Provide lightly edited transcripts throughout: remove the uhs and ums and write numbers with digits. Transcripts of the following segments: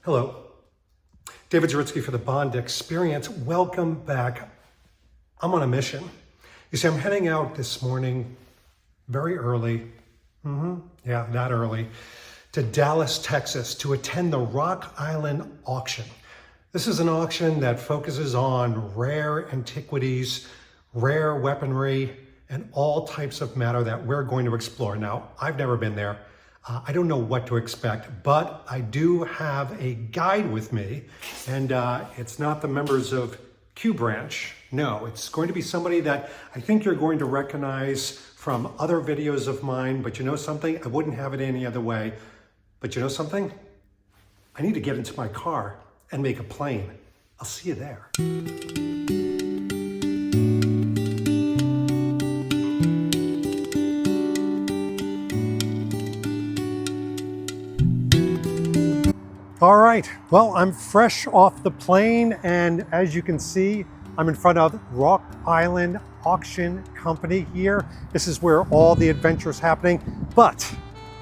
Hello, David Zaritsky for the Bond Experience. Welcome back. I'm on a mission. You see, I'm heading out this morning very early, that early, to Dallas, Texas to attend the Rock Island auction. This is an auction that focuses on rare antiquities, rare weaponry, and all types of matter that we're going to explore. Now, I've never been there. I don't know what to expect, but I do have a guide with me, and it's not the members of Q Branch. No, it's going to be somebody that I think you're going to recognize from other videos of mine, but you know something? I wouldn't have it any other way. But you know something? I need to get into my car and make a plane. I'll see you there. All right, well, I'm fresh off the plane, and as you can see, I'm in front of Rock Island Auction Company here. This is where all the adventure's happening, but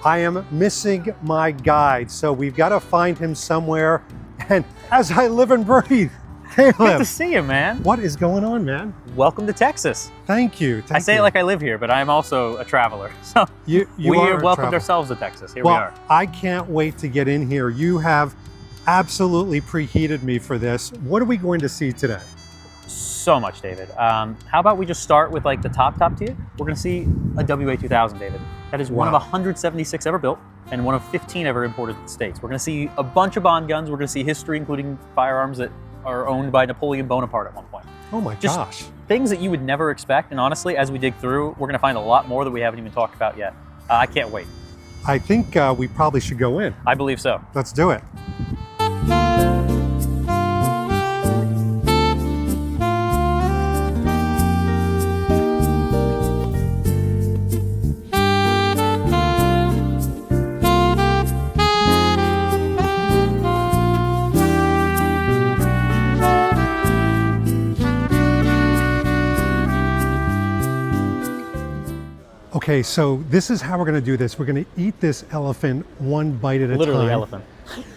I am missing my guide, so we've got to find him somewhere. And as I live and breathe, Caleb. Good to see you, man. What is going on, man? Welcome to Texas. Thank you. I say it like I live here, but I'm also a traveler. So we welcomed ourselves to Texas. Here we are. I can't wait to get in here. You have absolutely preheated me for this. What are we going to see today? So much, David. How about we just start with like the top tier? We're going to see a WA2000, David. That is one of 176 ever built and one of 15 ever imported to the States. We're going to see a bunch of Bond guns. We're going to see history, including firearms that are owned by Napoleon Bonaparte at one point. Oh my gosh. Things that you would never expect. And honestly, as we dig through, we're going to find a lot more that we haven't even talked about yet. I can't wait. I think we probably should go in. I believe so. Let's do it. Okay, so this is how we're going to do this. We're going to eat this elephant one bite at a time. Literally elephant.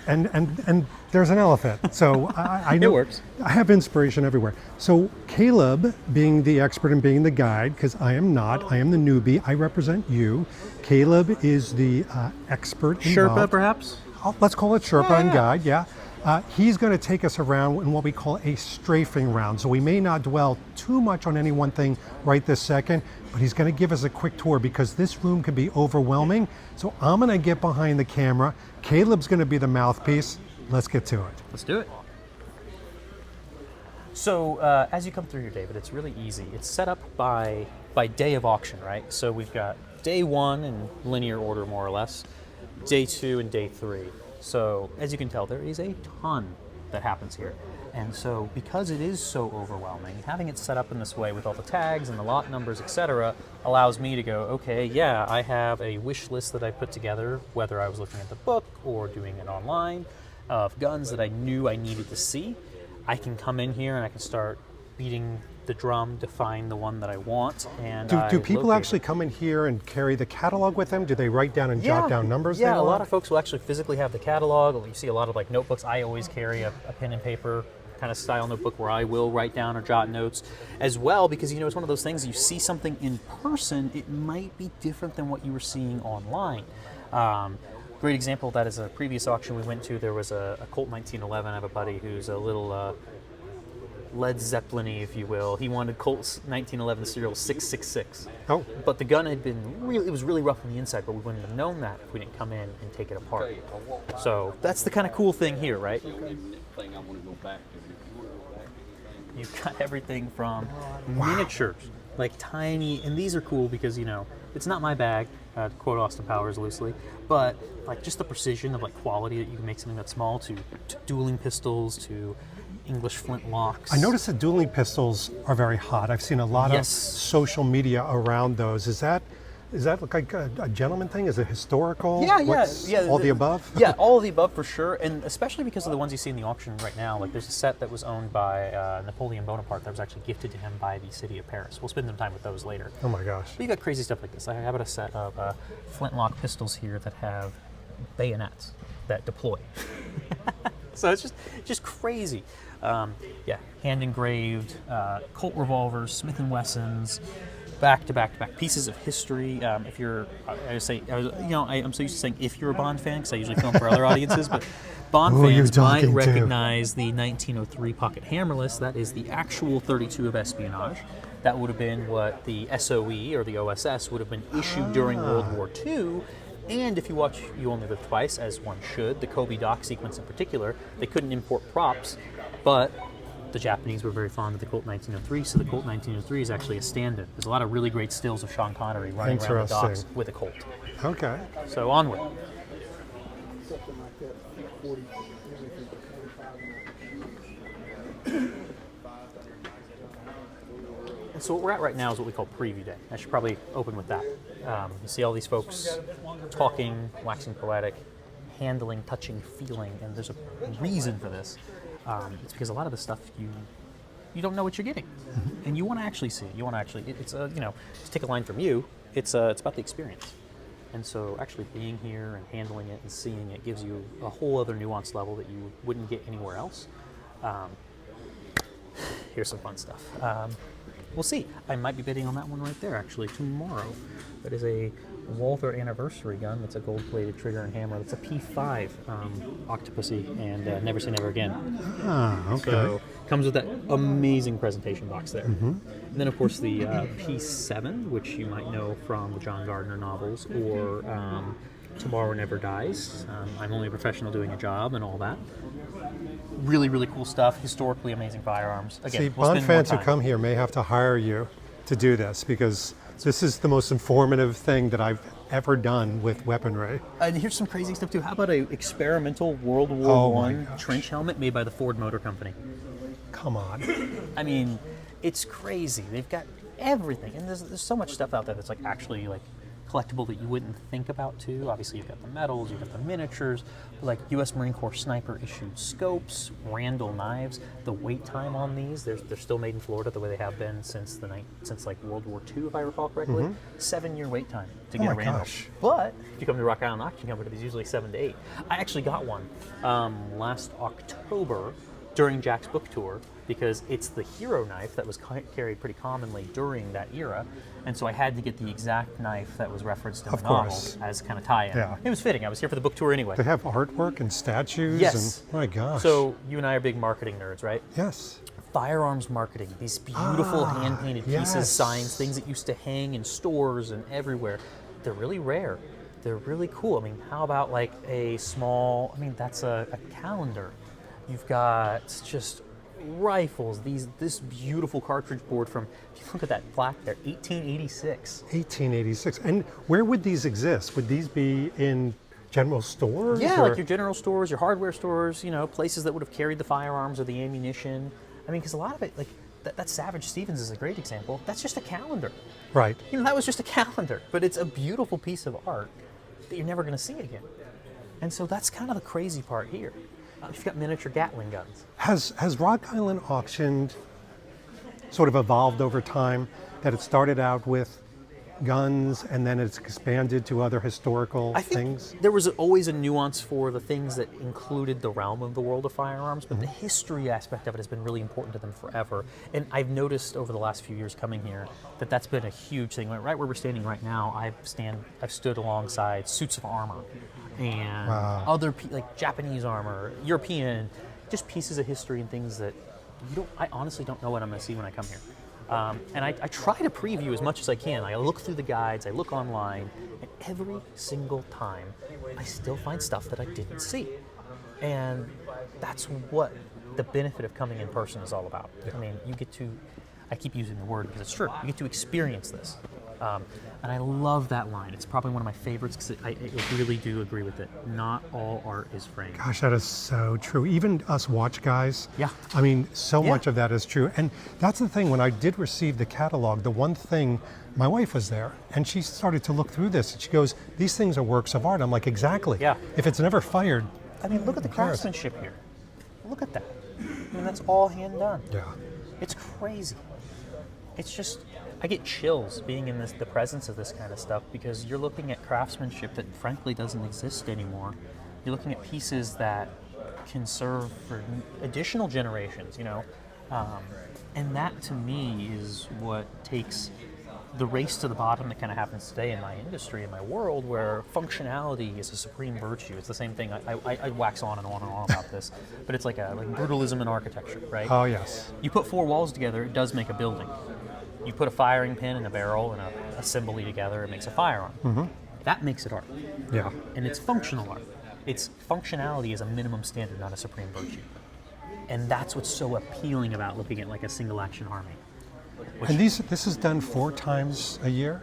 And there's an elephant. So I know it works. I have inspiration everywhere. So Caleb, being the expert and being the guide, because I am not, I am the newbie. I represent you. Caleb is the expert involved. Sherpa, perhaps? Let's call it Sherpa and guide, yeah. He's going to take us around in what we call a strafing round. So we may not dwell too much on any one thing right this second, but he's going to give us a quick tour because this room can be overwhelming. So I'm going to get behind the camera. Caleb's going to be the mouthpiece. Let's get to it. Let's do it. So as you come through here, David, it's really easy. It's set up by day of auction, right? So we've got day one in linear order, more or less, day two and day three. So as you can tell, there is a ton that happens here. And so because it is so overwhelming, having it set up in this way with all the tags and the lot numbers, etc., allows me to go, okay, yeah, I have a wish list that I put together, whether I was looking at the book or doing it online, of guns that I knew I needed to see. I can come in here and I can start beating the drum to find the one that I want. And do people actually come in here and carry the catalog with them? Do they write down and jot down numbers? Yeah, a lot of folks will actually physically have the catalog. You see a lot of like notebooks. I always carry a pen and paper kind of style notebook where I will write down or jot notes as well, because you know it's one of those things, you see something in person, it might be different than what you were seeing online. Great example of that is a previous auction we went to. There was a Colt 1911. I have a buddy who's a little Led Zeppelin-y, if you will. He wanted Colt's 1911 serial 666. Oh. But the gun had been it was really rough on the inside, but we wouldn't have known that if we didn't come in and take it apart. So that's the kind of cool thing here, right? You've got everything from miniatures, like tiny, and these are cool because, you know, it's not my bag, to quote Austin Powers loosely, but like just the precision of like quality that you can make something that small to dueling pistols to English flintlocks. I noticed that dueling pistols are very hot. I've seen a lot of social media around those. Is that like a gentleman thing? Is it historical? Yeah. All the above? Yeah, all of the above for sure, and especially because of the ones you see in the auction right now. Like there's a set that was owned by Napoleon Bonaparte that was actually gifted to him by the city of Paris. We'll spend some time with those later. Oh my gosh. But you got crazy stuff like this. I have a set of flintlock pistols here that have bayonets that deploy. So it's just crazy. Yeah, hand engraved, Colt revolvers, Smith and Wessons, back to back to back pieces of history. If you're, I'm so used to saying if you're a Bond fan because I usually film for other audiences, but Bond fans might recognize the 1903 pocket hammerless. That is the actual 32 of espionage. That would have been what the SOE or the OSS would have been issued during World War II. And if you watch You Only Live Twice, as one should, the Kobe dock sequence in particular, they couldn't import props, but the Japanese were very fond of the Colt 1903, so the Colt 1903 is actually a stand-in. There's a lot of really great stills of Sean Connery running around the docks with a Colt. Okay. So onward. And so what we're at right now is what we call preview day. I should probably open with that. You see all these folks talking, waxing poetic, handling, touching, feeling, and there's a reason for this. It's because a lot of the stuff you don't know what you're getting, and you want to actually see it. You want to actually, it's to take a line from you, it's about the experience. And so actually being here and handling it and seeing it gives you a whole other nuanced level that you wouldn't get anywhere else. Here's some fun stuff. We'll see. I might be bidding on that one right there actually tomorrow. That is a Walther anniversary gun. That's a gold-plated trigger and hammer. That's a P5 Octopussy, and Never Say Never Again. Ah, okay. So comes with that amazing presentation box there. And then of course the P7, which you might know from the John Gardner novels, or Tomorrow Never Dies. I'm only a professional doing a job and all that. Really, really cool stuff. Historically amazing firearms. Again, See, Bond fans who come here may have to hire you to do this, because this is the most informative thing that I've ever done with weaponry. And here's some crazy stuff too. How about an experimental World War I trench helmet made by the Ford Motor Company? Come on. I mean, it's crazy. They've got everything, and there's so much stuff out there that's like actually like collectible that you wouldn't think about too. Obviously you've got the medals, you've got the miniatures, like U.S. Marine Corps sniper issued scopes, Randall knives. The wait time on these, they're still made in Florida the way they have been since like World War II, if I recall correctly. 7-year wait time to get a Randall. Gosh. But if you come to Rock Island Auction Company, it's usually 7 to 8. I actually got one last October during Jack's book tour, because it's the hero knife that was carried pretty commonly during that era, and so I had to get the exact knife that was referenced in the novel as kind of tie-in. Yeah. It was fitting. I was here for the book tour anyway. They have artwork and statues. Yes. And, my gosh. So you and I are big marketing nerds, right? Yes. Firearms marketing, these beautiful hand-painted pieces, signs, things that used to hang in stores and everywhere. They're really rare. They're really cool. I mean, how about like a small, that's a calendar. You've got just rifles, this beautiful cartridge board from, if you look at that plaque there, 1886. 1886. And where would these exist? Would these be in general stores? Yeah, like your general stores, your hardware stores, places that would have carried the firearms or the ammunition. I mean, because a lot of it, like that Savage Stevens is a great example. That's just a calendar. Right. That was just a calendar, but it's a beautiful piece of art that you're never going to see again. And so that's kind of the crazy part here. You've got miniature Gatling guns. Has Rock Island Auctioned sort of evolved over time, that it started out with guns and then it's expanded to other historical things? There was always a nuance for the things that included the realm of the world of firearms, but the history aspect of it has been really important to them forever. And I've noticed over the last few years coming here that that's been a huge thing. Right where we're standing right now, I've stood alongside suits of armor and other like Japanese armor, European, just pieces of history and things that I honestly don't know what I'm going to see when I come here. And I try to preview as much as I can. I look through the guides, I look online, and every single time I still find stuff that I didn't see. And that's what the benefit of coming in person is all about. Yeah. I mean, you get to, I keep using the word because it's true, you get to experience this. And I love that line. It's probably one of my favorites because I really do agree with it. Not all art is framed. Gosh, that is so true. Even us watch guys. Yeah. I mean, so much of that is true. And that's the thing, when I did receive the catalog, the one thing, my wife was there and she started to look through this and she goes, these things are works of art. I'm like, exactly. Yeah. If it's never fired. I mean, look at the craftsmanship here. Look at that. I mean, that's all hand done. Yeah. It's crazy. It's just, I get chills being in the presence of this kind of stuff because you're looking at craftsmanship that frankly doesn't exist anymore. You're looking at pieces that can serve for additional generations, and that to me is what takes the race to the bottom that kind of happens today in my industry, in my world, where functionality is a supreme virtue. It's the same thing. I wax on and on and on about this, but it's like brutalism in architecture, right? Oh, yes. You put four walls together, it does make a building. You put a firing pin and a barrel and a assembly together, it makes a firearm. Mm-hmm. That makes it art. Yeah. And it's functional art. Its functionality is a minimum standard, not a supreme virtue. And that's what's so appealing about looking at like a single action army. And this is done 4 times a year?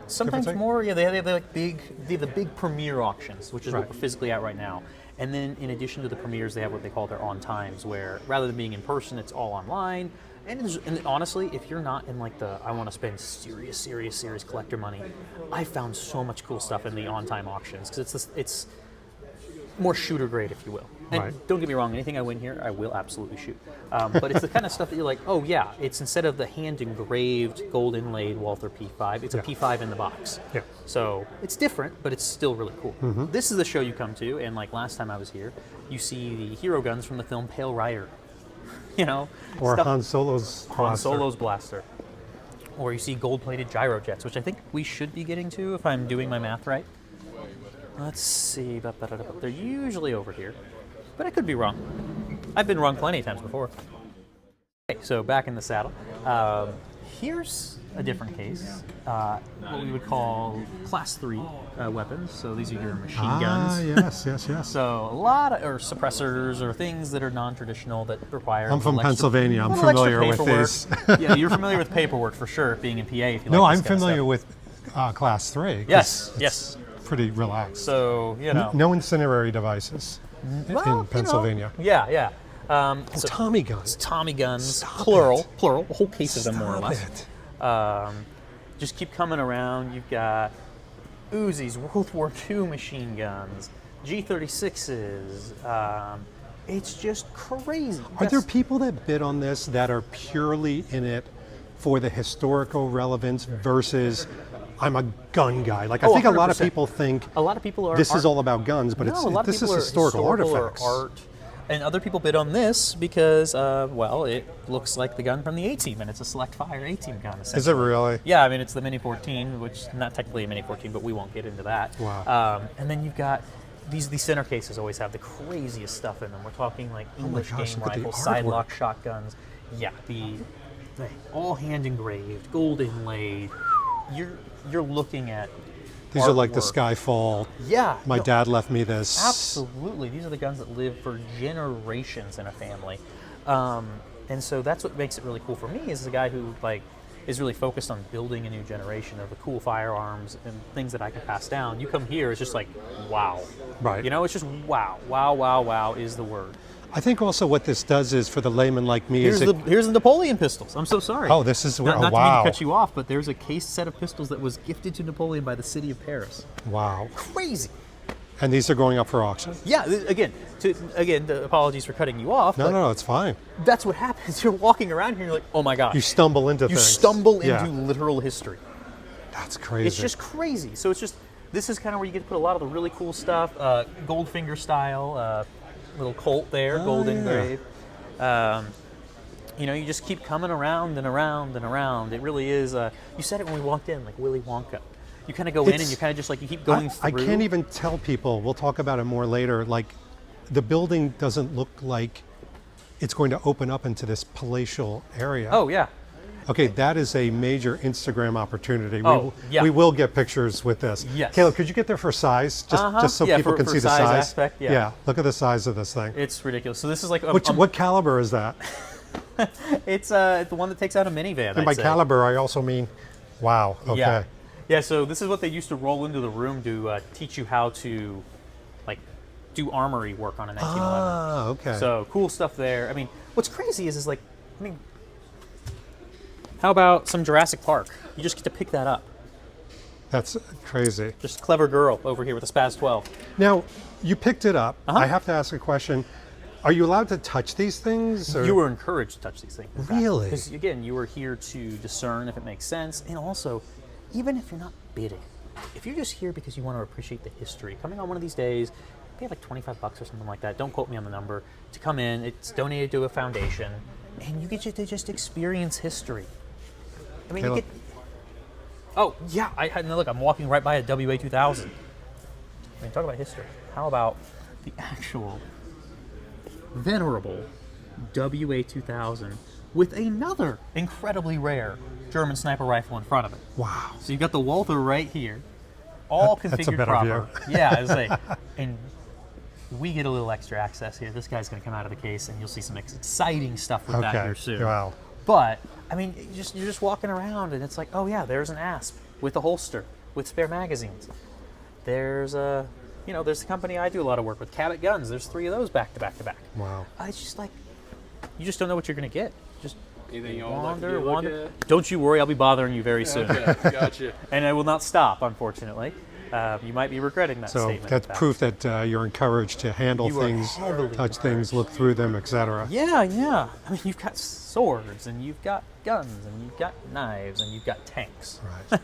Sometimes more. Yeah, they have the big premiere auctions, which is what we're physically at right now. And then in addition to the premieres, they have what they call their on times, where rather than being in person, it's all online. And honestly, if you're not in like I want to spend serious collector money, I found so much cool stuff in the on-time auctions because it's more shooter grade, if you will. And don't get me wrong, anything I win here, I will absolutely shoot. But it's the kind of stuff that you're like, oh yeah, it's instead of the hand-engraved, gold inlaid Walther P5, it's a P5 in the box. Yeah. So it's different, but it's still really cool. Mm-hmm. This is the show you come to, and like last time I was here, you see the hero guns from the film Pale Rider. Or Han Solo's blaster. Or you see gold-plated gyrojets, which I think we should be getting to if I'm doing my math right. Let's see. They're usually over here, but I could be wrong. I've been wrong plenty of times before. Okay, so back in the saddle. Here's a different case, what we would call Class 3 weapons. So these are your machine guns. Yes. So a lot of suppressors or things that are non-traditional that require. I'm from Pennsylvania. I'm familiar with this. Yeah, you're familiar with paperwork for sure, being in PA. If you no, like I'm familiar with Class 3. Yes. Pretty relaxed. So no incendiary devices in Pennsylvania. Yeah. So Tommy guns. Tommy guns, plural, a whole case of them more or less. Just keep coming around. You've got Uzis, World War II machine guns, G36s. It's just crazy. Are there people that bid on this that are purely in it for the historical relevance versus I'm a gun guy? Like I think 100%. a lot of people think this is all about guns, but this is historical artifacts. Or art. And other people bid on this because, it looks like the gun from the A-Team, and it's a select fire A-Team gun. Is it really? Yeah, I mean, it's the Mini 14, which not technically a Mini 14, but we won't get into that. Wow. And then you've got these center cases always have the craziest stuff in them. We're talking like English game rifles, side-lock shotguns. Yeah, the all hand engraved, gold inlaid. You're looking at. These are like the Skyfall. Yeah. My dad left me this. Absolutely. These are the guns that live for generations in a family. And so that's what makes it really cool for me is the guy who is really focused on building a new generation of the cool firearms and things that I can pass down. You come here, it's just like, wow. Right. It's just wow. Wow is the word. I think also what this does is for the layman like me here's the Napoleon pistols. I'm so sorry. Oh, this is not wow. to mean to cut you off, but there's a case set of pistols that was gifted to Napoleon by the city of Paris. Wow. Crazy. And these are going up for auction? Yeah, again, the apologies for cutting you off. No, it's fine. That's what happens. You're walking around here and you're like, oh my gosh. You stumble into things. You stumble into literal history. That's crazy. It's just crazy. So this is kind of where you get to put a lot of the really cool stuff, Goldfinger style, little Colt there, gold engraved. You just keep coming around and around and around. It really is. You said it when we walked in, like Willy Wonka. You kind of go in and you kind of just you keep going through. I can't even tell people, we'll talk about it more later, the building doesn't look like it's going to open up into this palatial area. Oh, yeah. Okay, that is a major Instagram opportunity. We will get pictures with this. Yes. Caleb, could you get there for size? Just so people can see the size. Aspect, yeah, look at the size of this thing. It's ridiculous. So this is like... what caliber is that? It's the one that takes out a minivan, And by caliber, I also mean, wow, okay. Yeah, so this is what they used to roll into the room to teach you how to, do armory work on a 1911. Ah, okay. So cool stuff there. I mean, what's crazy is how about some Jurassic Park? You just get to pick that up. That's crazy. Just a clever girl over here with a Spaz 12. Now, you picked it up. I have to ask a question. Are you allowed to touch these things? Or? You were encouraged to touch these things. Really? Because, again, you were here to discern if it makes sense. And also, even if you're not bidding, if you're just here because you want to appreciate the history, coming on one of these days, paid like 25 bucks or something like that. Don't quote me on the number. To come in, it's donated to a foundation, and you get to just experience history. I mean, Caleb. you get. Oh yeah, look. I'm walking right by a WA2000. I mean, talk about history. How about the actual venerable WA2000 with another incredibly rare German sniper rifle in front of it? Wow. So you've got the Walther right here, all configured That's a better proper. view. Yeah, I was like, and we get a little extra access here. This guy's going to come out of the case, and you'll see some exciting stuff with that Okay. here soon. Wow. But I mean, you're just walking around, and it's like, oh yeah, there's an ASP with a holster with spare magazines. There's a, there's a company I do a lot of work with, Cabot Guns. There's 3 of those back to back to back. Wow. It's just like, you just don't know what you're going to get. Just Anything y'all wander. like to look Don't you worry, I'll be bothering you very soon. at? Okay, gotcha. And I will not stop, unfortunately. You might be regretting that So statement. that's proof that you're encouraged to handle You are things, heavily touch things, look through them, etc. Yeah, yeah. I mean, you've got swords, and you've got guns, and you've got knives, and you've got tanks. Right.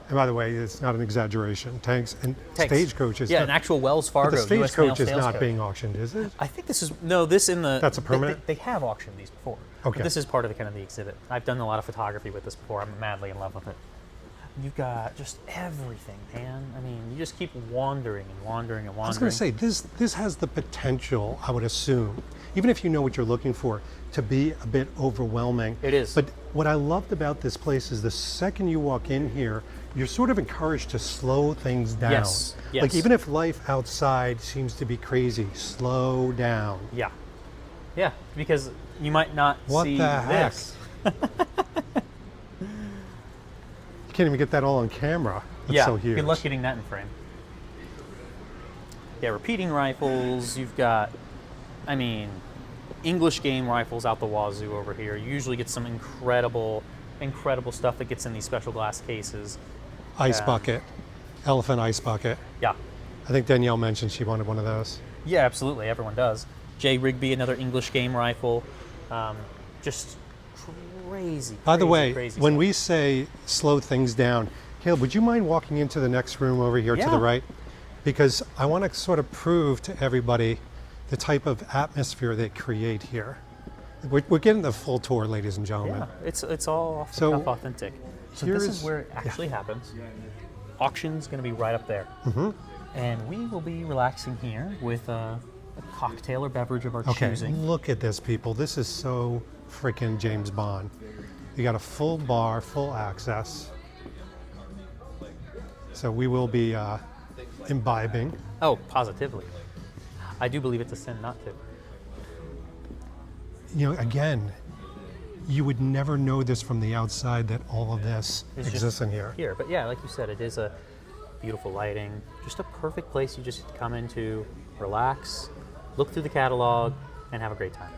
And by the way, it's not an exaggeration. Tanks and Tanks. stagecoaches. Yeah, an actual Wells But Fargo the US mail stagecoach is sales not coach. being auctioned, is it? I think this is this in the. That's a permanent? They have auctioned these before. Okay. But this is part of the kind of the exhibit. I've done a lot of photography with this before. I'm madly in love with it. You've got just everything, man. I mean, you just keep wandering and wandering and wandering. I was going to say, this has the potential, I would assume, even if you know what you're looking for, to be a bit overwhelming. It is. But what I loved about this place is the second you walk in here, you're sort of encouraged to slow things down. Yes, yes. Like even if life outside seems to be crazy, slow down. Yeah, yeah, because you might not What see the heck? this. You can't even get that all on camera. It's Yeah, so huge. good luck getting that in frame. Yeah, repeating rifles. You've got, I mean, English game rifles out the wazoo over here. You usually get some incredible stuff that gets in these special glass cases. Ice Yeah. bucket, elephant ice bucket. Yeah, I think Danielle mentioned she wanted one of those. yeah, absolutely. Everyone does. J. Rigby, another English game rifle. Just crazy. By the crazy, way, crazy when stuff. we say slow things down, Caleb, would you mind walking into the next room over here to Yeah. the right? Because I want to sort of prove to everybody the type of atmosphere they create here. We're getting the full tour, ladies and gentlemen. Yeah, it's all off the So, cuff authentic. So this here's- is where it actually happens. Auction's going to be right up there. Mm-hmm. And we will be relaxing here with a cocktail or beverage of our Okay, choosing. look at this, people. This is so freaking James Bond. You got a full bar, full access. So we will be imbibing. Oh, positively. I do believe it's a sin not to. You know, again, you would never know this from the outside that all of this It's exists just in here. Here, but yeah, like you said, it is a beautiful lighting, just a perfect place you just come into, relax, look through the catalog, and have a great time.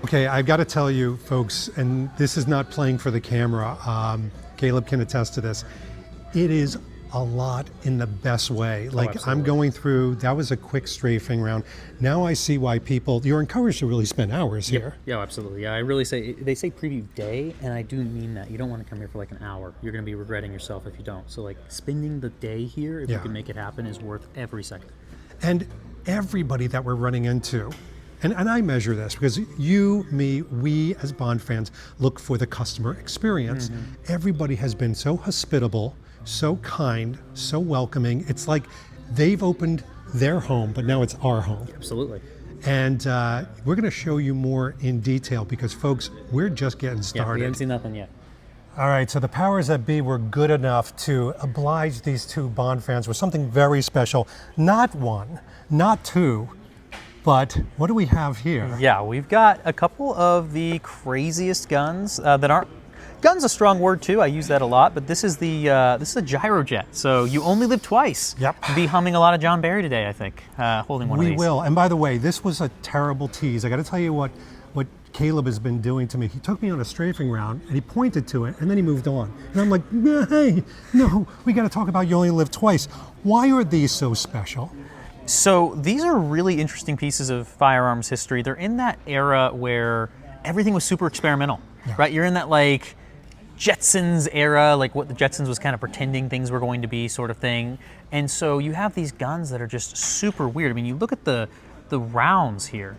Okay, I've got to tell you, folks, and this is not playing for the camera. Caleb can attest to this. It is a lot in the best way. Like I'm absolutely. going through, that was a quick strafing round. Now I see why you're encouraged to really spend hours here. Yeah, absolutely. Yeah, I really say, they say preview day, and I do mean that. You don't want to come here for like an hour. You're going to be regretting yourself if you don't. So like spending the day here, if you Yeah. can make it happen, is worth every second. And everybody that we're running into, and I measure this because you, me, we as Bond fans look for the customer experience. Everybody has been so hospitable, so kind, so welcoming. It's like they've opened their home, but now it's our home. Absolutely. And we're going to show you more in detail because, folks, we're just getting Yeah, we started. haven't seen nothing yet. All right, so the powers that be were good enough to oblige these two Bond fans with something very special. Not one, not two, but what do we have here? Yeah, we've got a couple of the craziest guns that aren't gun's a strong word too. I use that a lot, but this is a gyrojet. So you only live twice. Yep. We'll be humming a lot of John Barry today, I think, holding one of these. We will. And by the way, this was a terrible tease. I got to tell you what Caleb has been doing to me. He took me on a strafing round and he pointed to it and then he moved on. And I'm like, hey, no, we got to talk about you only live twice. Why are these so special? So these are really interesting pieces of firearms history. They're in that era where everything was super experimental, right? You're in that like Jetsons era, like what the Jetsons was kind of pretending things were going to be sort of thing. And so you have these guns that are just super weird. I mean, you look at the rounds here.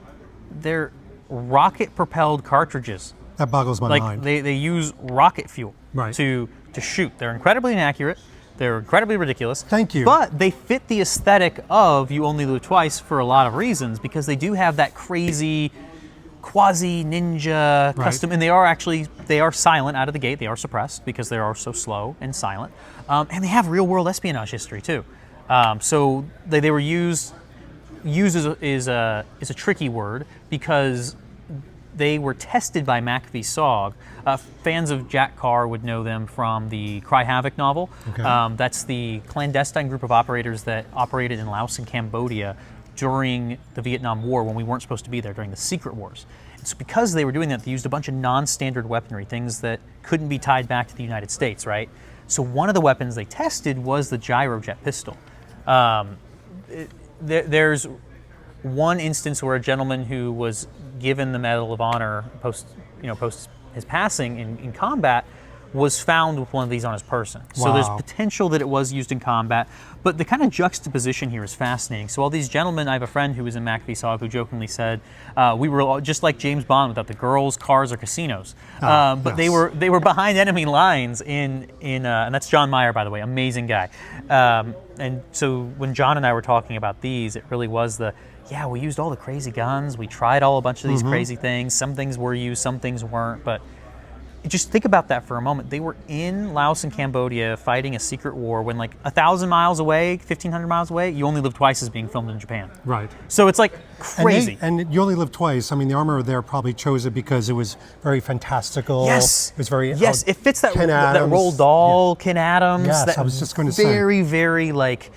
They're rocket-propelled cartridges. That boggles my mind. They use rocket fuel Right. to shoot. They're incredibly inaccurate. They're incredibly ridiculous. Thank you. But they fit the aesthetic of You Only Live Twice for a lot of reasons, because they do have that crazy quasi-ninja custom, and they are silent out of the gate. They are suppressed because they are so slow and silent. And they have real-world espionage history too. So they were used is a tricky word, because they were tested by McVie-Sogg. Fans of Jack Carr would know them from the Cry Havoc novel. Okay. That's the clandestine group of operators that operated in Laos and Cambodia during the Vietnam War, when we weren't supposed to be there, during the secret wars. It's because they were doing that, they used a bunch of non-standard weaponry, things that couldn't be tied back to the United States, right? So one of the weapons they tested was the gyrojet pistol. There's one instance where a gentleman who was given the Medal of Honor post his passing in combat was found with one of these on his person. So Wow. there's potential that it was used in combat, but the kind of juxtaposition here is fascinating. So all these gentlemen, I have a friend who was in McVie-Sogg who jokingly said, we were all just like James Bond without the girls, cars, or casinos. But yes. they were behind enemy lines and that's John Meyer, by the way, amazing guy. And so when John and I were talking about these, it really was we used all the crazy guns, we tried a bunch of these crazy things, some things were used, some things weren't, but just think about that for a moment. They were in Laos and Cambodia fighting a secret war when, like, 1,000 miles away, 1,500 miles away, You Only Live Twice is being filmed in Japan. Right. So it's like crazy. And You Only Live Twice. I mean, the armor there probably chose it because it was very fantastical. Yes. It was very... it fits that Ken Adams. Roald Dahl, Ken Adams. Yes, that I was just going to say. Very, very, like,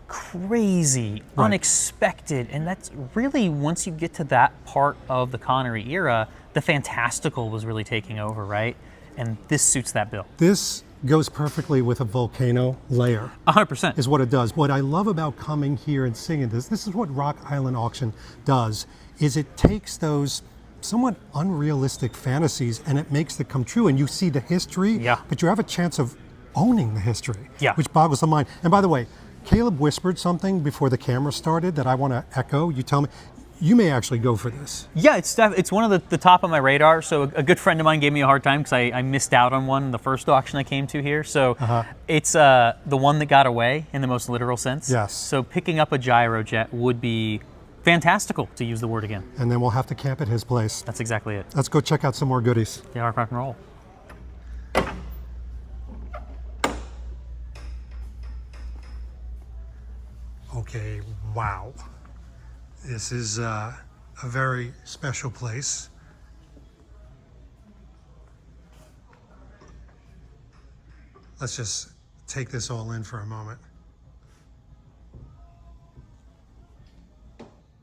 crazy, unexpected. And that's really, once you get to that part of the Connery era, the fantastical was really taking over, right? And this suits that bill. This goes perfectly with a volcano layer. 100%. Is what it does. What I love about coming here and seeing this is what Rock Island Auction does, is it takes those somewhat unrealistic fantasies and it makes them come true. And you see the history, but you have a chance of owning the history, which boggles the mind. And by the way, Caleb whispered something before the camera started that I want to echo. You tell me. You may actually go for this. Yeah, it's one of the top of my radar. So a good friend of mine gave me a hard time because I missed out on one the first auction I came to here. So it's the one that got away in the most literal sense. Yes. So picking up a gyrojet would be fantastical, to use the word again. And then we'll have to camp at his place. That's exactly it. Let's go check out some more goodies. Yeah, rock and roll. Okay, wow. This is a very special place. Let's just take this all in for a moment.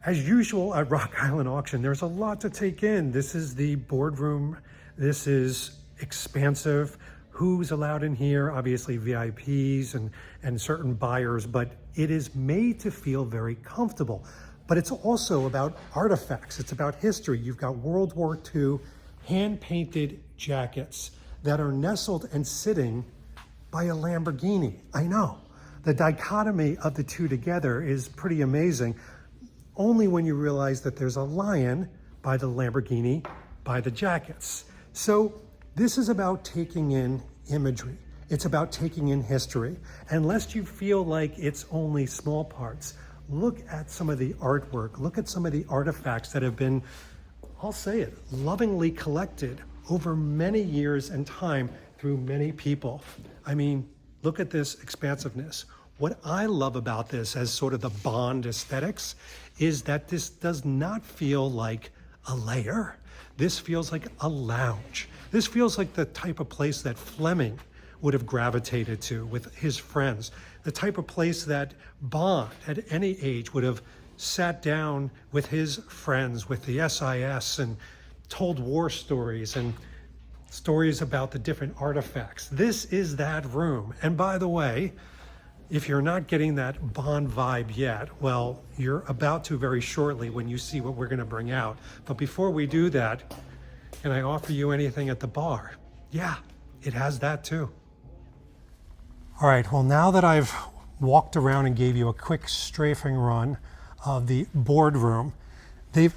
As usual at Rock Island Auction, there's a lot to take in. This is the boardroom. This is expansive. Who's allowed in here? Obviously VIPs and certain buyers, but it is made to feel very comfortable. But it's also about artifacts. It's about history. You've got World War II hand-painted jackets that are nestled and sitting by a Lamborghini. I know. The dichotomy of the two together is pretty amazing. Only when you realize that there's a lion by the Lamborghini, by the jackets. So this is about taking in imagery. It's about taking in history. And lest you feel like it's only small parts, look at some of the artwork, look at some of the artifacts that have been, I'll say it, lovingly collected over many years and time through many people. I mean, look at this expansiveness. What I love about this as sort of the Bond aesthetics is that this does not feel like a lair. This feels like a lounge. This feels like the type of place that Fleming would have gravitated to with his friends, the type of place that Bond at any age would have sat down with his friends, with the SIS, and told war stories and stories about the different artifacts. This is that room. And by the way, if you're not getting that Bond vibe yet, well, you're about to very shortly when you see what we're going to bring out. But before we do that, can I offer you anything at the bar? Yeah, it has that too. All right, well, now that I've walked around and gave you a quick strafing run of the boardroom, they've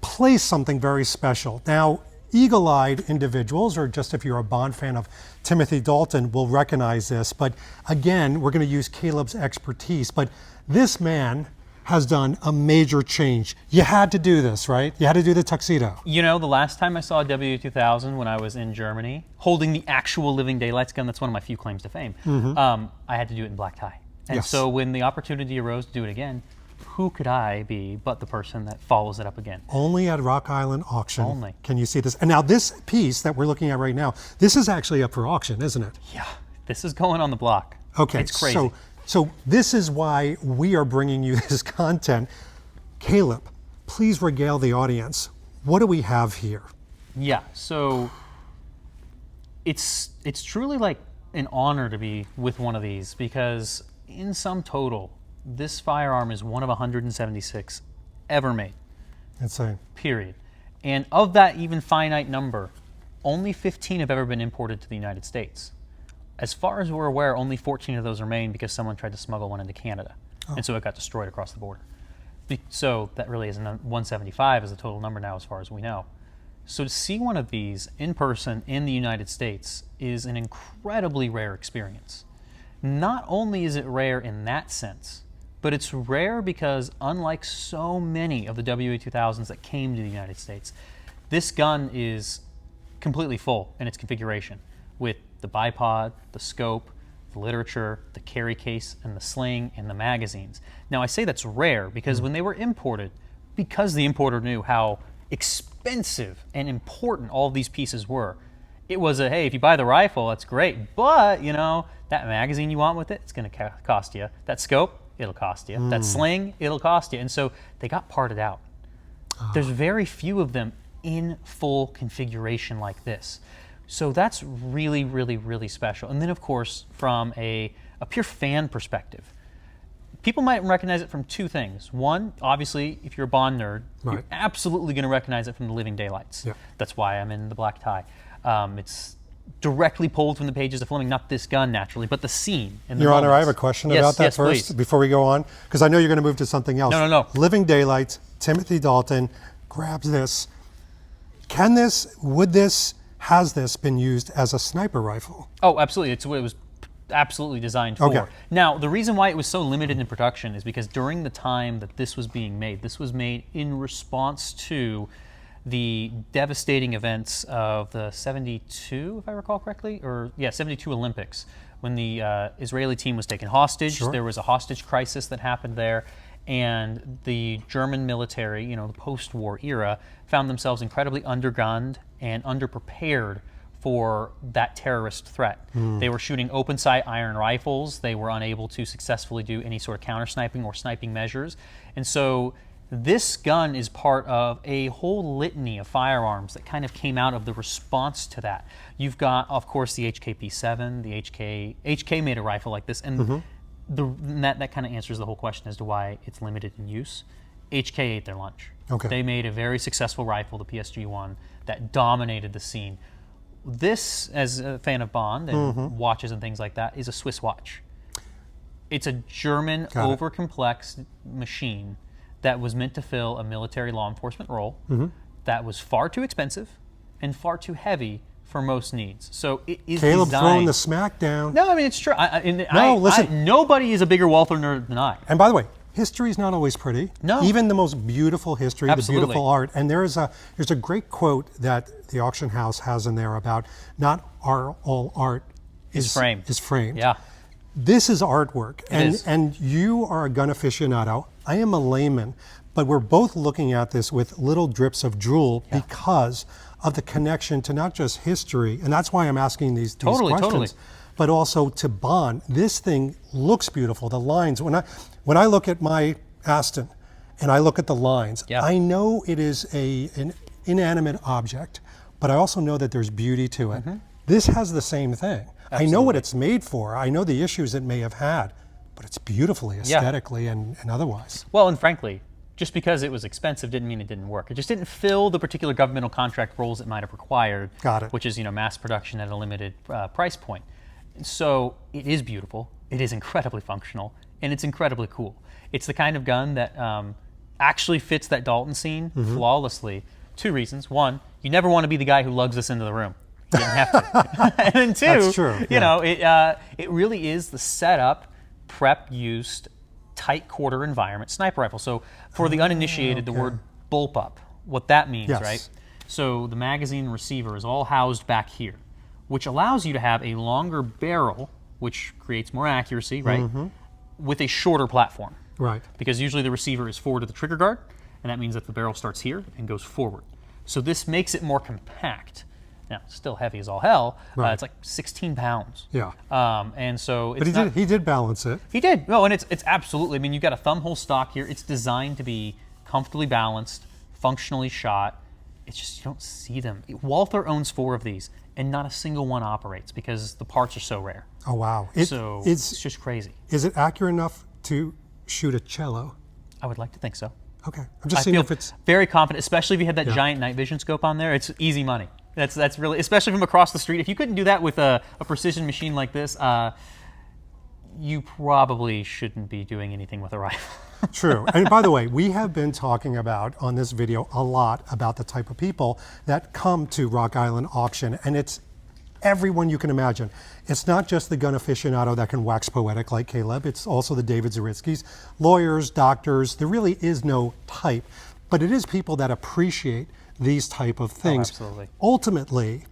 placed something very special. Now, eagle-eyed individuals, or just if you're a Bond fan of Timothy Dalton, will recognize this. But again, we're going to use Caleb's expertise. But this man has done a major change. You had to do this, right? You had to do the tuxedo. You know, the last time I saw a WA2000 when I was in Germany, holding the actual Living Daylights gun, that's one of my few claims to fame, I had to do it in black tie. And Yes. so when the opportunity arose to do it again, who could I be but the person that follows it up again? Only at Rock Island Auction Only. can you see this. And now this piece that we're looking at right now, this is actually up for auction, isn't it? Yeah, this is going on the block. Okay, It's crazy. So this is why we are bringing you this content. Caleb, please regale the audience. What do we have here? Yeah, so it's truly like an honor to be with one of these, because in sum total, this firearm is one of 176 ever made, Insane. period. And of that even finite number, only 15 have ever been imported to the United States. As far as we're aware, only 14 of those are made because someone tried to smuggle one into Canada. And so it got destroyed across the border. So that really isn't 175 is the total number now as far as we know. So to see one of these in person in the United States is an incredibly rare experience. Not only is it rare in that sense, but it's rare because unlike so many of the WA2000s that came to the United States, this gun is completely full in its configuration with the bipod, the scope, the literature, the carry case, and the sling, and the magazines. Now I say that's rare because when they were imported, because the importer knew how expensive and important all of these pieces were, it was a, hey, if you buy the rifle, that's great, but you know, that magazine you want with it, it's gonna cost you. That scope, it'll cost you. That sling, it'll cost you. And so they got parted out. There's very few of them in full configuration like this. So that's really, really, really special. And then of course, from a pure fan perspective, people might recognize it from two things. One, obviously, if you're a Bond nerd, you're absolutely gonna recognize it from the Living Daylights. Yeah. That's why I'm in the black tie. It's directly pulled from the pages of Fleming, not this gun naturally, but the scene. And the Your Honor, I moments. have a question Yes, about that yes, first please. before we go on, because I know you're going to move to something else. No. Living Daylights, Timothy Dalton grabs this. Has this been used as a sniper rifle? Oh, absolutely. It's what it was absolutely designed for. Okay. Now, the reason why it was so limited in production is because during the time that this was being made, this was made in response to the devastating events of the 72, if I recall correctly, 72 Olympics, when the Israeli team was taken hostage. Sure. There was a hostage crisis that happened there, and the German military, you know, the post-war era, found themselves incredibly undergunned and underprepared for that terrorist threat. They were shooting open sight iron rifles. They were unable to successfully do any sort of counter sniping or sniping measures. And so this gun is part of a whole litany of firearms that kind of came out of the response to that. You've got, of course, the HKP7, the HK made a rifle like this, and that kind of answers the whole question as to why it's limited in use. HK ate their lunch. Okay. They made a very successful rifle, the PSG-1, that dominated the scene. This, as a fan of Bond and watches and things like that, is a Swiss watch. It's a German over-complex machine that was meant to fill a military law enforcement role that was far too expensive and far too heavy for most needs. So it is Caleb designed... throwing the smack down. No, I mean, it's true. Listen. Nobody is a bigger Walther nerd than I. And by the way, history's not always pretty. No. Even the most beautiful history, Absolutely. the beautiful art. And there's a great quote that the auction house has in there about not all art is framed. Is framed. Yeah. This is artwork, is. and you are a gun aficionado. I am a layman, but we're both looking at this with little drips of drool because of the connection to not just history, and that's why I'm asking these questions, but also to Bond. This thing looks beautiful. The lines, when I look at my Aston and I look at the lines, I know it is an inanimate object, but I also know that there's beauty to it. This has the same thing. Absolutely. I know what it's made for. I know the issues it may have had, but it's beautifully, aesthetically, and otherwise. Well, and frankly, just because it was expensive didn't mean it didn't work. It just didn't fill the particular governmental contract roles it might have required. Got it. Which is, mass production at a limited price point. So it is beautiful. It is incredibly functional, and it's incredibly cool. It's the kind of gun that actually fits that Dalton scene flawlessly. 2 reasons. 1, you never want to be the guy who lugs this into the room. You didn't have to. And then 2, that's true. It really is the setup, prep used, tight quarter environment sniper rifle. So for the uninitiated, the word bullpup, what that means, right? So the magazine receiver is all housed back here, which allows you to have a longer barrel, which creates more accuracy, right? With a shorter platform. Right. Because usually the receiver is forward to the trigger guard, and that means that the barrel starts here and goes forward. So this makes it more compact. Now, still heavy as all hell. It's like 16 pounds. Yeah. And so it's but he did balance it. He did. No, and it's absolutely. I mean, you've got a thumb hole stock here. It's designed to be comfortably balanced, functionally shot. It's just you don't see them. Walther owns 4 of these, and not a single one operates because the parts are so rare. Oh wow! It's just crazy. Is it accurate enough to shoot a cello? I would like to think so. Okay, I'm just seeing if it's very confident, especially if you had that giant night vision scope on there. It's easy money. That's really, especially from across the street. If you couldn't do that with a precision machine like this, you probably shouldn't be doing anything with a rifle. True. And by the way, we have been talking about on this video a lot about the type of people that come to Rock Island Auction, and it's everyone you can imagine. It's not just the gun aficionado that can wax poetic like Caleb. It's also the David Zaritsky's, lawyers, doctors. There really is no type, but it is people that appreciate these type of things. Oh, absolutely. Ultimately,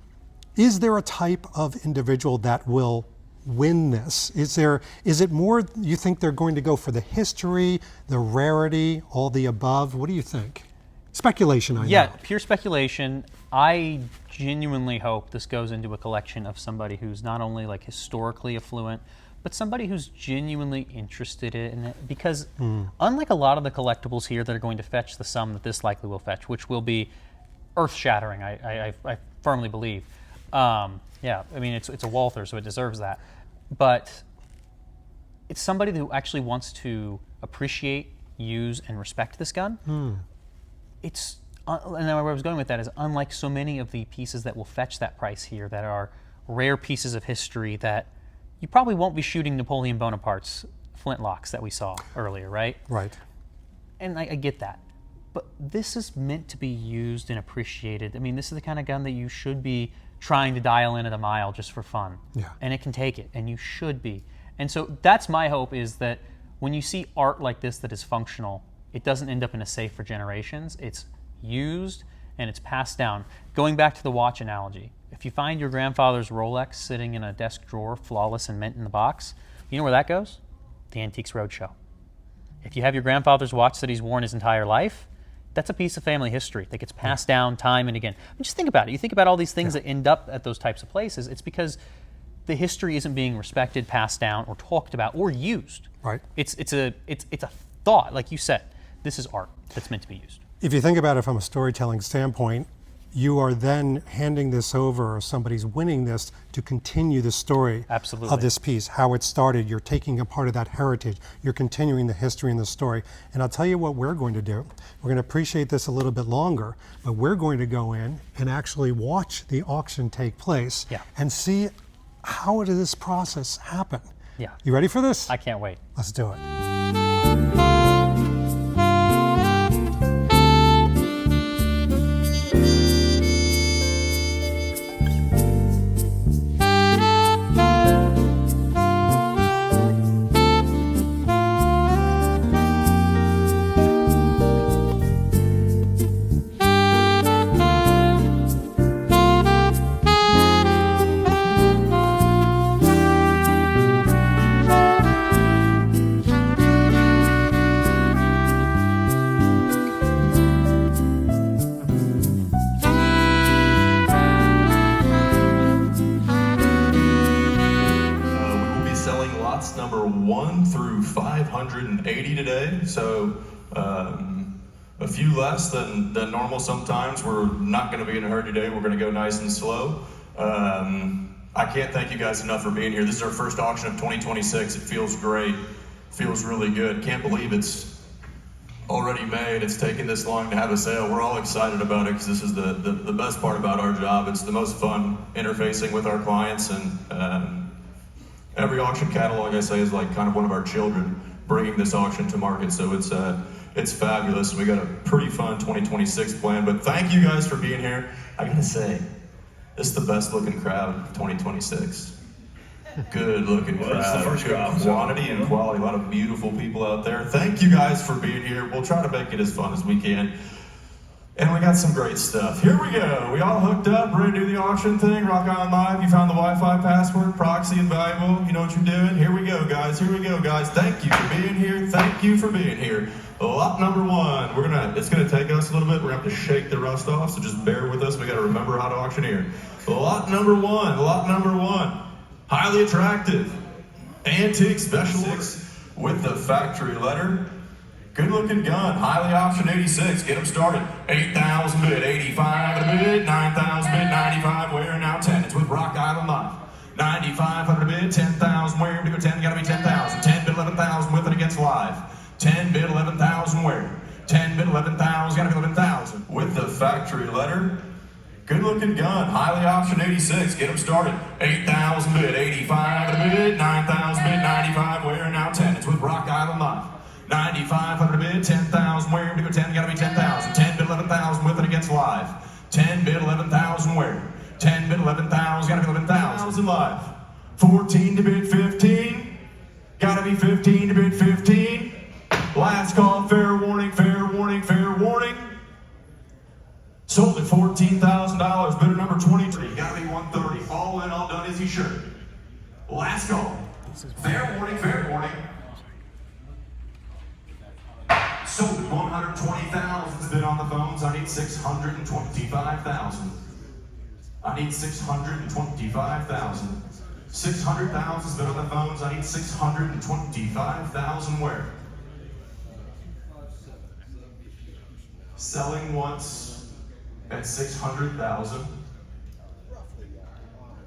is there a type of individual that will win this? Is it more you think they're going to go for the history, the rarity, all the above? What do you think? Speculation, I know. Yeah, pure speculation. I genuinely hope this goes into a collection of somebody who's not only like historically affluent, but somebody who's genuinely interested in it. Because unlike a lot of the collectibles here that are going to fetch the sum that this likely will fetch, which will be earth-shattering, I firmly believe. Yeah, I mean, it's a Walther, so it deserves that. But it's somebody who actually wants to appreciate, use, and respect this gun. It's, and where I was going with that is, unlike so many of the pieces that will fetch that price here that are rare pieces of history that you probably won't be shooting Napoleon Bonaparte's flintlocks that we saw earlier, right? Right. And I get that. But this is meant to be used and appreciated. I mean, this is the kind of gun that you should be trying to dial in at a mile just for fun. Yeah. And it can take it, and you should be. And so that's my hope, is that when you see art like this that is functional, it doesn't end up in a safe for generations. It's used and it's passed down. Going back to the watch analogy, if you find your grandfather's Rolex sitting in a desk drawer, flawless and mint in the box, you know where that goes? The Antiques Roadshow. If you have your grandfather's watch that he's worn his entire life, that's a piece of family history that gets passed down time and again. And just think about it. You think about all these things that end up at those types of places, it's because the history isn't being respected, passed down, or talked about, or used. Right. It's a thought, like you said. This is art that's meant to be used. If you think about it from a storytelling standpoint, you are then handing this over, or somebody's winning this to continue the story of this piece, how it started. You're taking a part of that heritage. You're continuing the history and the story. And I'll tell you what we're going to do. We're going to appreciate this a little bit longer, but we're going to go in and actually watch the auction take place and see how did this process happen. Yeah. You ready for this? I can't wait. Let's do it. 180 today, so a few less than normal sometimes. We're not going to be in a hurry today. We're going to go nice and slow. I can't thank you guys enough for being here. This is our first auction of 2026. It feels great. Feels really good. Can't believe it's already May and it's taken this long to have a sale. We're all excited about it because this is the best part about our job. It's the most fun interfacing with our clients, and every auction catalog, I say, is like kind of one of our children bringing this auction to market. So it's fabulous. We got a pretty fun 2026 plan, but thank you guys for being here. I gotta say, this is the best looking crowd of 2026. Good looking crowd. It's the first crowd. Quantity and quality. A lot of beautiful people out there. Thank you guys for being here. We'll try to make it as fun as we can. And we got some great stuff. Here we go. We all hooked up, ready to do the auction thing. Rock on live. You found the Wi-Fi password, proxy invaluable. You know what you're doing. Here we go, guys. Here we go, guys. Thank you for being here. Thank you for being here. Lot number one. It's gonna take us a little bit. We're gonna have to shake the rust off, so just bear with us. We gotta remember how to auctioneer. Lot number one. Lot number one. Highly attractive, antique special with the factory letter. Good looking gun, highly option 86. Get them started. 8,000 bid, 85 at a bid, 9,000 bid, 95 where now 10. It's with Rock Island Live. 9,500 bid, 10,000 where to go 10, gotta be 10,000. 10 bid 11,000 with it against live. 10 bid 11,000 where? 10 bid 11,000, gotta be 11,000. With the factory letter. Good looking gun, highly option 86, get them started. 8,000 bid, 85 at a bid, 9,000 bid, 95 where now 10. It's with Rock Island Live. 9,500 bid, 10,000 where to go 10, gotta be 10,000. 10 bid 11,000 with it against live. 10 bid 11,000 where? 10 bid 11,000, gotta be 11,000 live. 14 to bid 15, gotta be 15 to bid 15. Last call, fair warning, fair warning, fair warning. Sold at $14,000, bidder number 23, gotta be 130. All in, all done as he should. Last call. Fair warning, fair warning. Sold at $120,000, it's been on the phones. I need $625,000. I need $625,000. 600,000 has been on the phones. I need $625,000 where? Selling once at 600,000.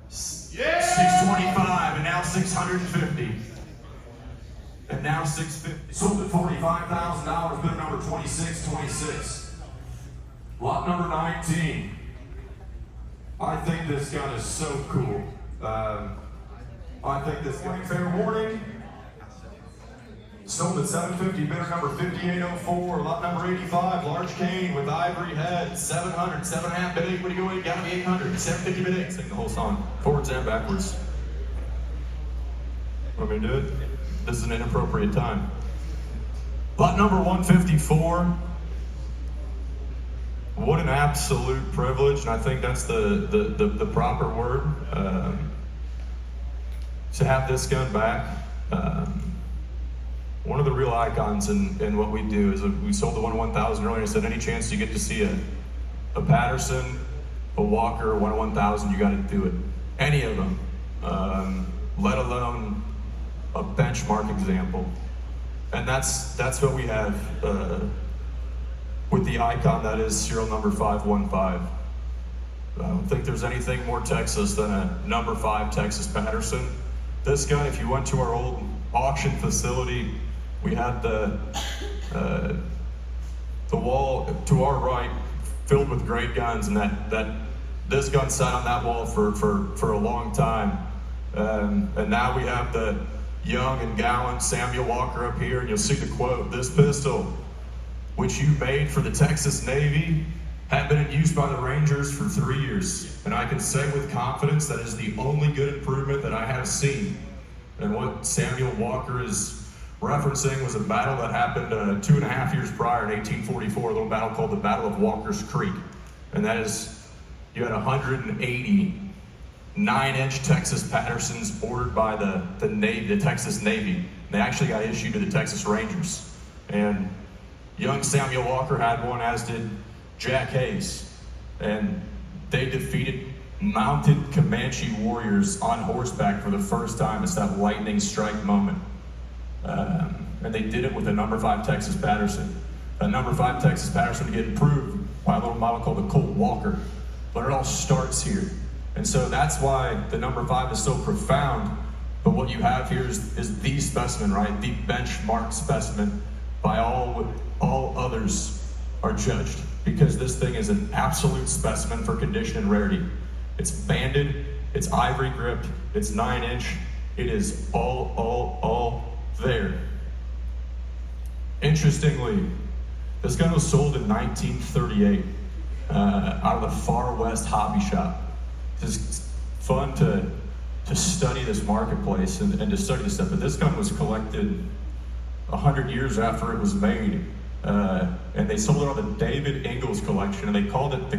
625 and now 650. And now 650. Sold at $45,000, bid number 2626. Lot number 19. I think this gun is so cool. I think this gun, fair warning. Sold at $750, bidder number 5804, lot number 85, large cane with ivory head, 700, 7.5 bid 8, what do you go in? Gotta be 800, 750 bid 8. Sing the whole song, forwards and backwards. Want me to do it? This is an inappropriate time. Lot number 154. What an absolute privilege, and I think that's the proper word, to have this gun back. One of the real icons in what we do is we sold the 1-1000 earlier and said any chance you get to see a Patterson, a Walker, 1-1000, you got to do it. Any of them, let alone a benchmark example. And that's what we have with the icon that is serial number 515. I don't think there's anything more Texas than a number 5 Texas Patterson. This gun, if you went to our old auction facility, we had the wall to our right filled with great guns, and this gun sat on that wall for a long time. And now we have the young and gallant Samuel Walker up here, and you'll see the quote, "This pistol, which you made for the Texas Navy, had been in use by the Rangers for 3 years. And I can say with confidence that is the only good improvement that I have seen." And what Samuel Walker is referencing was a battle that happened 2.5 years prior in 1844, a little battle called the Battle of Walker's Creek. And that is, you had 180 9-inch Texas Pattersons ordered by the Navy, the Texas Navy. They actually got issued to the Texas Rangers. And young Samuel Walker had one, as did Jack Hayes. And they defeated mounted Comanche warriors on horseback for the first time. It's that lightning strike moment. and they did it with a number 5 Texas Patterson. A number 5 Texas Patterson to get improved by a little model called the Colt Walker. But it all starts here. And so that's why the number 5 is so profound. But what you have here is the specimen, right? The benchmark specimen by all others are judged. Because this thing is an absolute specimen for condition and rarity. It's banded, it's ivory gripped, it's 9-inch. It is all there. Interestingly, this gun was sold in 1938 out of the Far West Hobby Shop. It's fun to study this marketplace and to study this stuff. But this gun was collected 100 years after it was made. And they sold it on the David Ingalls collection, and they called it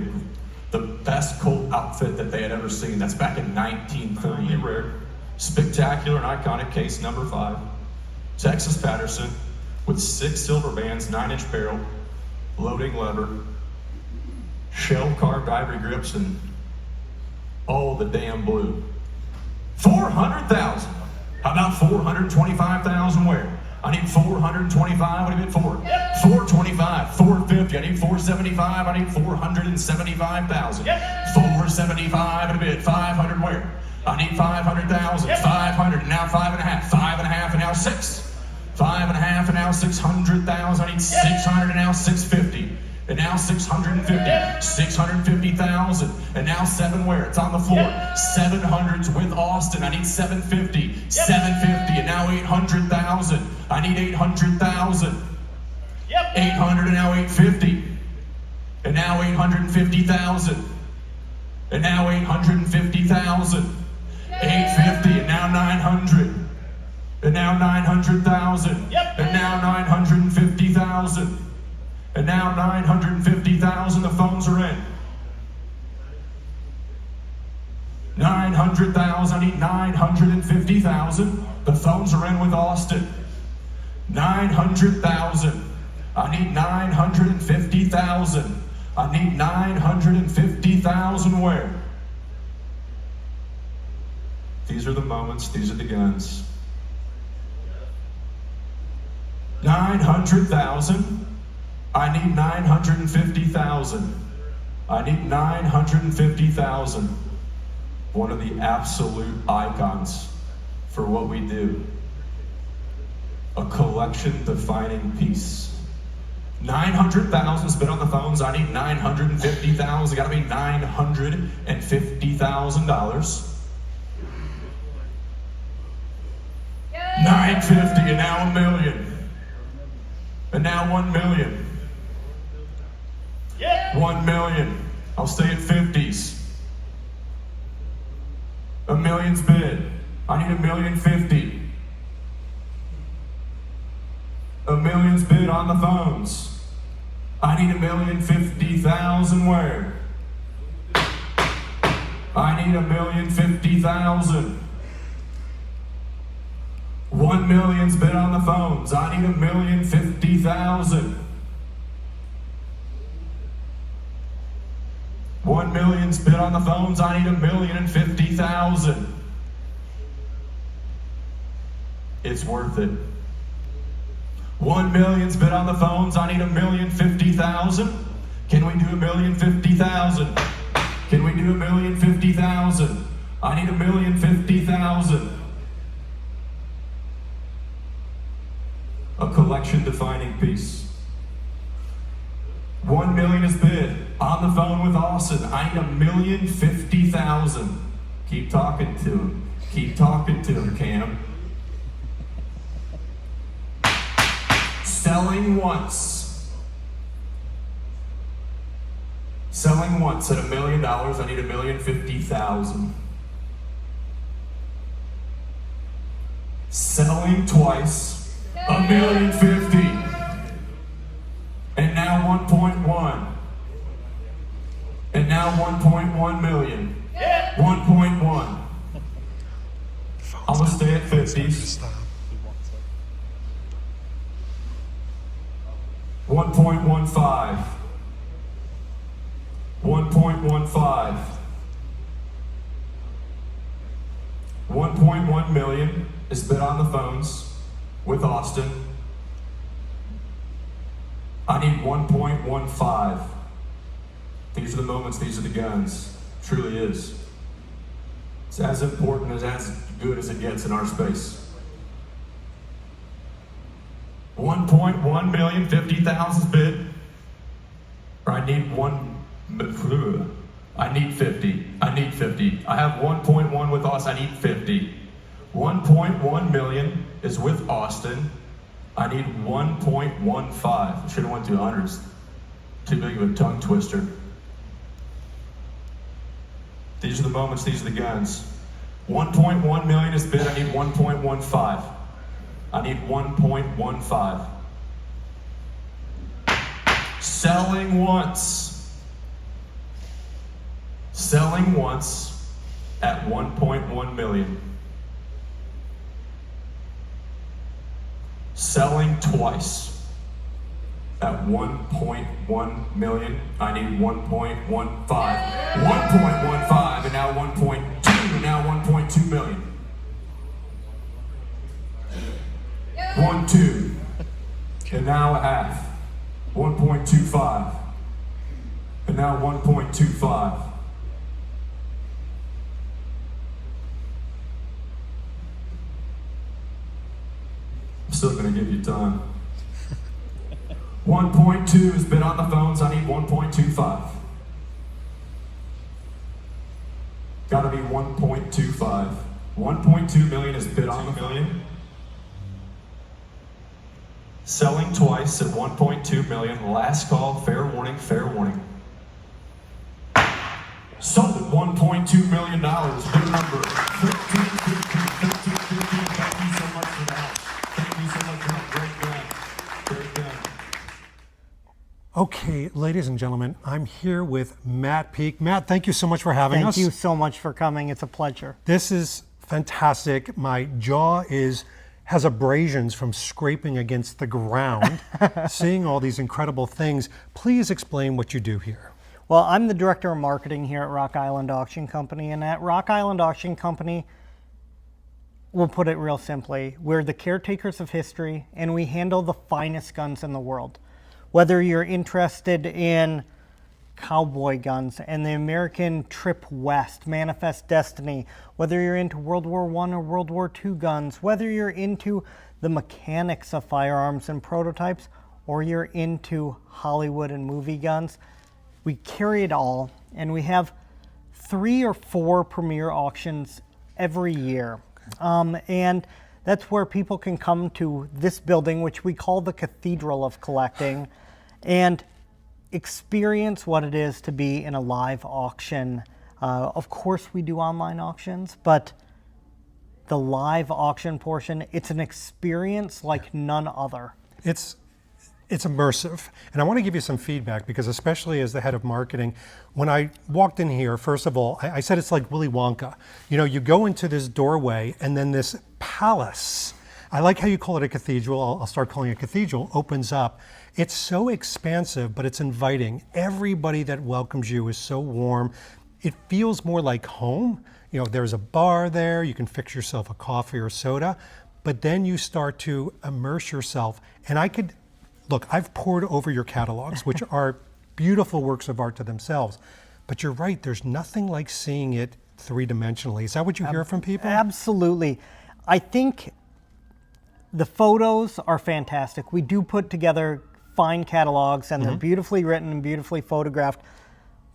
the best Colt outfit that they had ever seen. That's back in 1930. Rare, spectacular and iconic case number 5. Texas Patterson with 6 silver bands, 9-inch barrel, loading lever, shell carved ivory grips, and all the damn blue. 400,000. How about 425,000 where? I need 425, what do you bid for? 425, 450, I need 475, I need 475,000. 475 and a bid, 500 where? I need 500,000, 500, and now 5.5, 5.5, and now 6. 5.5, and now 600,000, I need 600, and now 650. And now 650, 650,000, and now 7 where? It's on the floor. 700s with Austin. I need 750, 750, and now 800,000. I need 800,000. 800 and now 850, and now 850,000, and now 850,000. 850, and now 900, and now 900,000, and now 950,000. And now 950,000, the phones are in. 900,000, I need 950,000. The phones are in with Austin. 900,000, I need 950,000. I need 950,000 where? These are the moments, these are the guns. 900,000. I need 950,000. I need 950,000. One of the absolute icons for what we do. A collection-defining piece. 900,000's been on the phones. I need 950,000. Gotta be $950,000. 950, and now $1 million. And now 1 million. 1 million. I'll stay at 50s. $1 million's bid. I need $1,050,000. $1 million's bid on the phones. I need $1,050,000 where? I need $1,050,000. 1 million's bid on the phones. I need $1,050,000. 1 million's bid on the phones. I need $1,050,000. It's worth it. 1 million's bid on the phones. I need $1,050,000. Can we do $1,050,000? Can we do $1,050,000? I need $1,050,000. A collection-defining piece. 1 million is bid. On the phone with Austin. I need $1,050,000. Keep talking to him. Keep talking to him, Cam. Selling once. Selling once at $1 million. I need $1,050,000. Selling twice. $1,050,000. And now 1.1. And now 1.1 million. 1.1. I'm gonna stay at 50s. 1.15. 1.15. 1.1 million is bid on the phones with Austin. I need 1.15. These are the moments, these are the guns. It truly is. It's as important as good as it gets in our space. 1.1 million, 50,000 bid. Or I need 50. I need 50. I have 1.1 with us, I need 50. 1.1 million is with Austin. I need 1.15. I should have went to hundreds. Too big of a tongue twister. These are the moments, these are the guns. 1.1 million is bid, I need 1.15. I need 1.15. Selling once. Selling once at 1.1 million. Selling twice at 1.1 million. I need 1.15. 1.15 and now 1.2 and now 1.2 million. 1.2 and now a half. 1.25 and now 1.25. I'm still gonna give you time. 1.2 has been on the phones, I need 1.25. Gotta be 1.25. 1.2 million is bid on the million. Selling twice at 1.2 million. Last call, fair warning, fair warning. Sold at $1.2 million. Big number. 15. Thank you so much for that. Thank you so much for that. Great gun. Great gun. Okay, ladies and gentlemen, I'm here with Matt Peak. Matt, thank you so much for having us. Thank you so much for coming. It's a pleasure. This is fantastic. My jaw has abrasions from scraping against the ground, seeing all these incredible things. Please explain what you do here. Well, I'm the Director of Marketing here at Rock Island Auction Company, and at Rock Island Auction Company, we'll put it real simply, we're the caretakers of history, and we handle the finest guns in the world. Whether you're interested in cowboy guns and the American Trip West, Manifest Destiny, whether you're into World War I or World War II guns, whether you're into the mechanics of firearms and prototypes, or you're into Hollywood and movie guns, we carry it all, and we have 3 or 4 premier auctions every year. And that's where people can come to this building, which we call the Cathedral of Collecting, and experience what it is to be in a live auction. Of course we do online auctions, but the live auction portion, it's an experience like none other. It's immersive. And I want to give you some feedback because, especially as the head of marketing, when I walked in here, first of all, I said it's like Willy Wonka. You know, you go into this doorway and then this palace, I like how you call it a cathedral, I'll start calling it a cathedral, opens up. It's so expansive, but it's inviting. Everybody that welcomes you is so warm. It feels more like home. You know, there's a bar there, you can fix yourself a coffee or soda, but then you start to immerse yourself. And look, I've pored over your catalogs, which are beautiful works of art to themselves, but you're right, there's nothing like seeing it three-dimensionally. Is that what you hear from people? Absolutely. I think the photos are fantastic. We do put together fine catalogs, and they're beautifully written and beautifully photographed,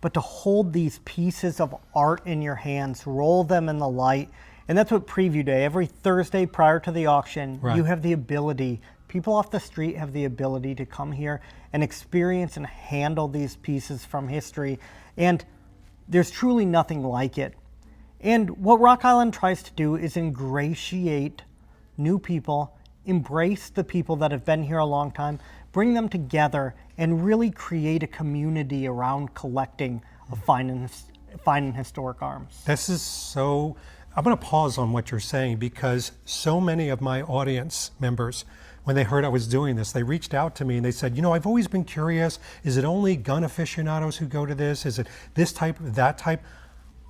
but to hold these pieces of art in your hands, roll them in the light, and that's what Preview Day, every Thursday prior to the auction, Right. You have the ability, people off the street have the ability to come here and experience and handle these pieces from history, and there's truly nothing like it. And what Rock Island tries to do is ingratiate new people, embrace the people that have been here a long time, bring them together, and really create a community around collecting of fine and historic arms. This is so, I'm going to pause on what you're saying because so many of my audience members, when they heard I was doing this, they reached out to me and they said, you know, I've always been curious, is it only gun aficionados who go to this? Is it this type, that type?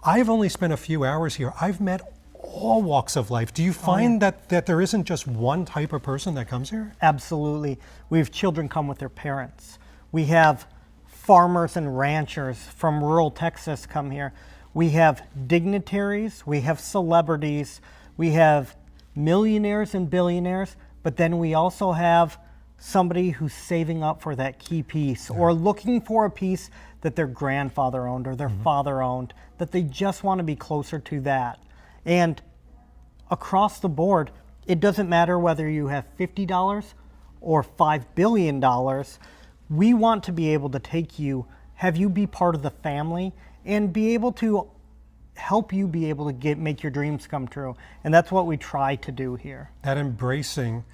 I've only spent a few hours here. I've met all walks of life. Do you find that there isn't just one type of person that comes here? Absolutely. We have children come with their parents. We have farmers and ranchers from rural Texas come here. We have dignitaries, we have celebrities, we have millionaires and billionaires, but then we also have somebody who's saving up for that key piece or looking for a piece that their grandfather owned or their father owned, that they just want to be closer to that. And across the board, it doesn't matter whether you have $50 or $5 billion. We want to be able to take you, have you be part of the family, and be able to help you be able to make your dreams come true. And that's what we try to do here. That embracing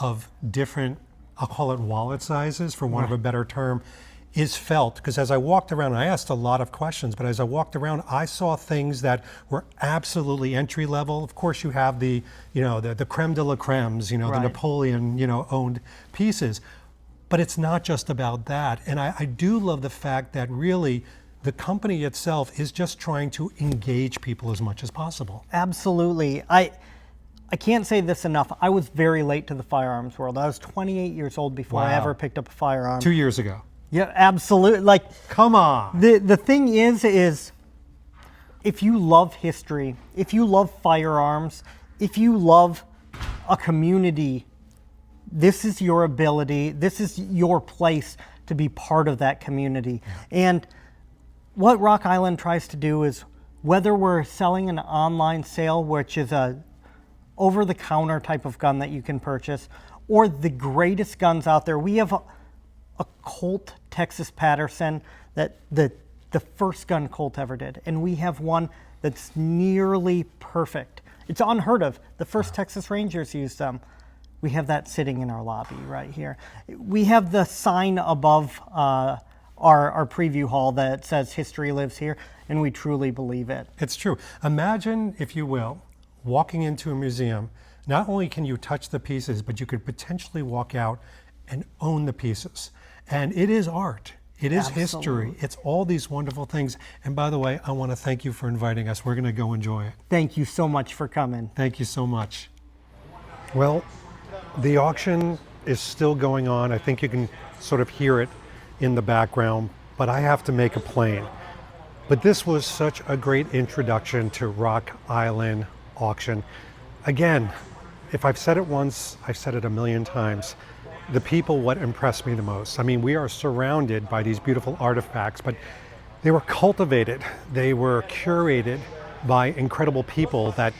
of different, I'll call it wallet sizes, for want of a better term, is felt. Because as I walked around, I asked a lot of questions, but as I walked around, I saw things that were absolutely entry level. Of course, you have the creme de la cremes, the Napoleon, owned pieces. But it's not just about that. And I do love the fact that really the company itself is just trying to engage people as much as possible. Absolutely. I can't say this enough. I was very late to the firearms world. I was 28 years old before I ever picked up a firearm. 2 years ago. Yeah, absolutely. Come on. The thing is if you love history, if you love firearms, if you love a community, this is your ability, this is your place to be part of that community. And what Rock Island tries to do is, whether we're selling an online sale, which is a over-the-counter type of gun that you can purchase, or the greatest guns out there. We have a Colt Texas Patterson, that the first gun Colt ever did, and we have one that's nearly perfect. It's unheard of. The first Texas Rangers used them. We have that sitting in our lobby right here. We have the sign above our preview hall that says "History lives here," and we truly believe it. It's true. Imagine, if you will, walking into a museum. Not only can you touch the pieces, but you could potentially walk out and own the pieces. And it is art. It is history. It's all these wonderful things. And by the way, I want to thank you for inviting us. We're going to go enjoy it. Thank you so much for coming. Thank you so much. Well, the auction is still going on. I think you can sort of hear it in the background, but I have to make a plane. But this was such a great introduction to Rock Island Auction. Again, if I've said it once, I've said it a million times. The people, what impressed me the most. I mean, we are surrounded by these beautiful artifacts, but they were cultivated, they were curated by incredible people that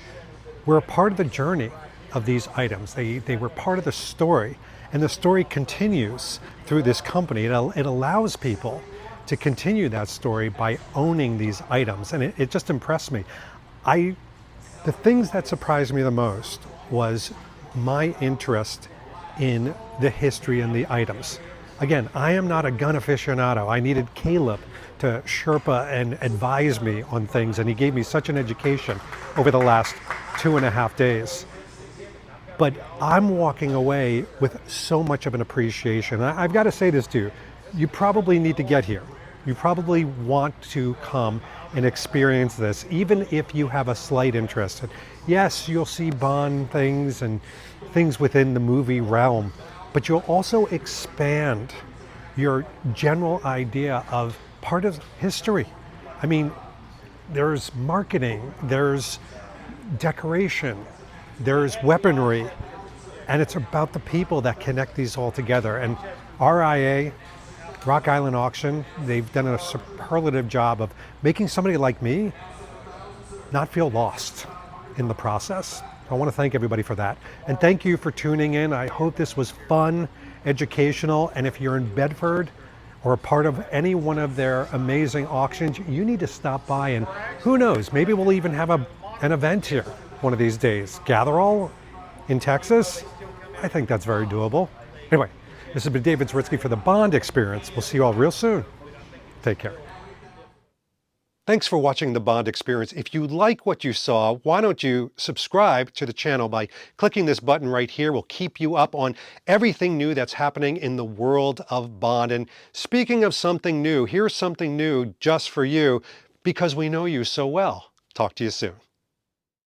were a part of the journey of these items. They were part of the story, and the story continues through this company. It allows people to continue that story by owning these items, and it just impressed me. The things that surprised me the most was my interest in the history and the items. Again, I am not a gun aficionado. I needed Caleb to Sherpa and advise me on things, and he gave me such an education over the last 2.5 days. But I'm walking away with so much of an appreciation. I've got to say this to you. You probably need to get here. You probably want to come and experience this, even if you have a slight interest. Yes, you'll see Bond things and things within the movie realm, but you'll also expand your general idea of part of history. I mean, there's marketing, there's decoration, there's weaponry, and it's about the people that connect these all together. And RIA, Rock Island Auction, they've done a superlative job of making somebody like me not feel lost in the process. I want to thank everybody for that. And thank you for tuning in. I hope this was fun, educational, and if you're in Bedford or a part of any one of their amazing auctions, you need to stop by, and who knows, maybe we'll even have an event here one of these days. Gather all in Texas? I think that's very doable. Anyway, this has been David Zaritsky for the Bond Experience. We'll see you all real soon. Take care. Thanks for watching the Bond Experience. If you like what you saw, why don't you subscribe to the channel by clicking this button right here. We'll keep you up on everything new that's happening in the world of Bond. And speaking of something new, here's something new just for you, because we know you so well. Talk to you soon.